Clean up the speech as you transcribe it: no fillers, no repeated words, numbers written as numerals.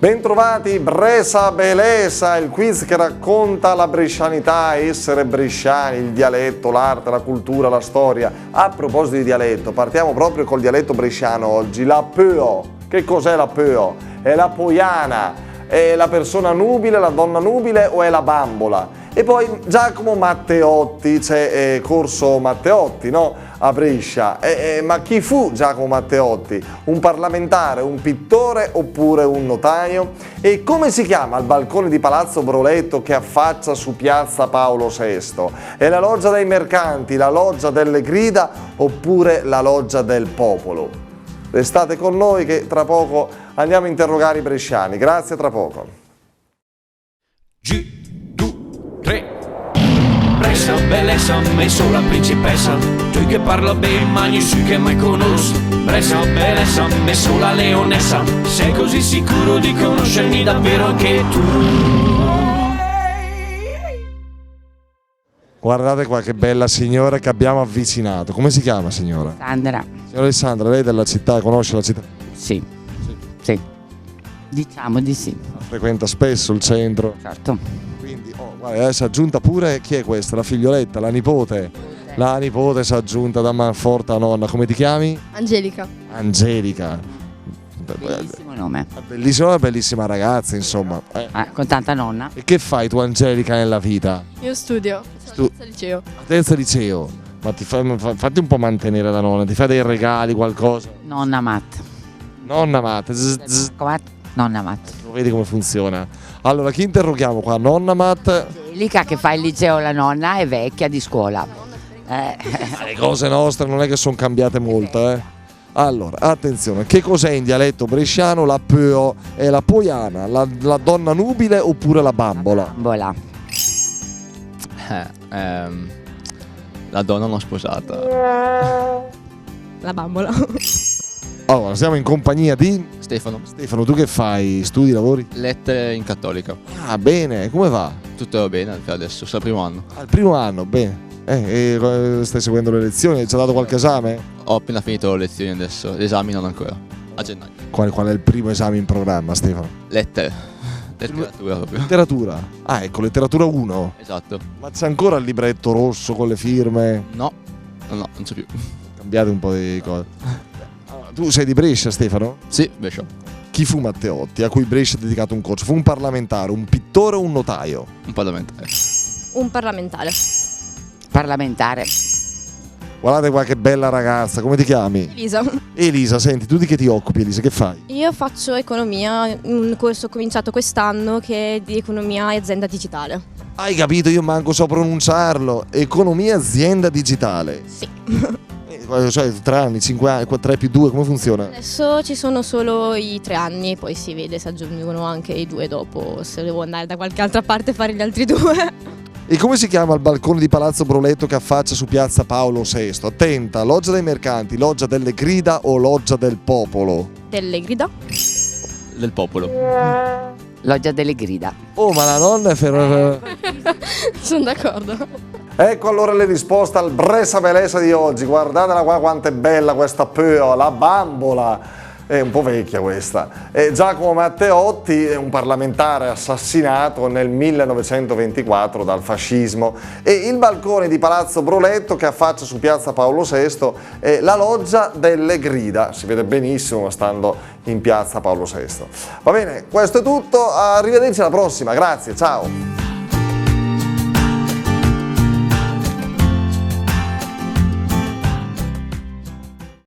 Bentrovati, Bresa Belesa, il quiz che racconta la brescianità, essere bresciani, il dialetto, l'arte, la cultura, la storia. A proposito di dialetto, partiamo proprio col dialetto bresciano oggi, la peo. Che cos'è la peo? È la poiana, è la persona nubile, la donna nubile o è la bambola? E poi Giacomo Matteotti, c'è Corso Matteotti, no? A Brescia. Ma chi fu Giacomo Matteotti? Un parlamentare, un pittore oppure un notaio? E come si chiama il balcone di Palazzo Broletto che affaccia su piazza Paolo VI? È la loggia dei mercanti, la loggia delle grida oppure la loggia del popolo? Restate con noi che tra poco andiamo a interrogare i bresciani. Grazie, tra poco. Bresa, bellezza, messo la principessa. Tu che parla bene, magni su che mai conosco. Bresa, bellezza, messo la leonessa. Sei così sicuro di conoscermi davvero anche tu? Guardate qua che bella signora che abbiamo avvicinato. Come si chiama, signora? Sandra. Signora Alessandra, lei è della città, conosce la città? Sì. Sì. Diciamo di sì. Frequenta spesso il centro? Certo. Quindi, guarda, adesso è aggiunta pure, chi è questa? La figlioletta, la nipote? La nipote si è aggiunta da Manforte a nonna. Come ti chiami? Angelica. Angelica. Bellissimo nome. Bellissima, bellissima ragazza, insomma. Con tanta nonna. E che fai tu, Angelica, nella vita? Io studio. Terza liceo. A terza liceo. Ma fatti un po' mantenere la nonna, ti fai dei regali, qualcosa? Nonna Matt. Nonna Matt. Nonna Matt. Vedi come funziona. Allora, chi interroghiamo qua? Nonna Matt. Angelica che fa il liceo, la nonna è vecchia di scuola. Le cose nostre non è che sono cambiate molto, eh. Allora, attenzione, che cos'è in dialetto bresciano la peo? È la poiana, la donna nubile oppure la bambola? Bambola. La donna non sposata. La bambola. Allora, siamo in compagnia di Stefano. Stefano. Tu che fai? Studi, lavori? Lettere in cattolica. Ah, bene, come va? Tutto va bene per adesso, sono al primo anno. Al primo anno, bene. Stai seguendo le lezioni? Hai già dato qualche esame? Ho appena finito le lezioni adesso, gli esami non ancora. A gennaio. Qual è il primo esame in programma, Stefano? Lettere. Letteratura proprio. Letteratura? Ah, ecco, letteratura 1. Esatto. Ma c'è ancora il libretto rosso con le firme? No, non c'è più. Cambiate un po' di cose. Allora, tu sei di Brescia, Stefano? Sì, Brescia. Chi fu Matteotti, a cui Brescia ha dedicato un corso? Fu un parlamentare, un pittore o un notaio? Un parlamentare. Un parlamentare. Parlamentare. Guardate qua che bella ragazza, come ti chiami? Elisa. Elisa, senti, tu di che ti occupi, Elisa? Che fai? Io faccio economia, un corso cominciato quest'anno che è di economia e azienda digitale. Hai capito? Io manco so pronunciarlo. Economia azienda digitale. Sì. Cioè 3 anni, 5 anni, 3 più 2, come funziona? Adesso ci sono solo i 3 anni, poi si vede se aggiungono anche i 2 dopo, se devo andare da qualche altra parte a fare gli altri 2. E come si chiama il balcone di Palazzo Broletto che affaccia su piazza Paolo VI? Attenta, loggia dei mercanti, loggia delle grida o loggia del popolo? Delle grida. Del popolo. Loggia delle grida. Oh, ma la nonna è Sono d'accordo. Ecco allora le risposte al Bresa Belesa di oggi. Guardatela qua quanto è bella questa peo, la bambola. È un po' vecchia questa. Giacomo Matteotti è un parlamentare assassinato nel 1924 dal fascismo. E il balcone di Palazzo Broletto che affaccia su piazza Paolo VI è la loggia delle grida. Si vede benissimo stando in piazza Paolo VI. Va bene, questo è tutto. Arrivederci alla prossima. Grazie, ciao.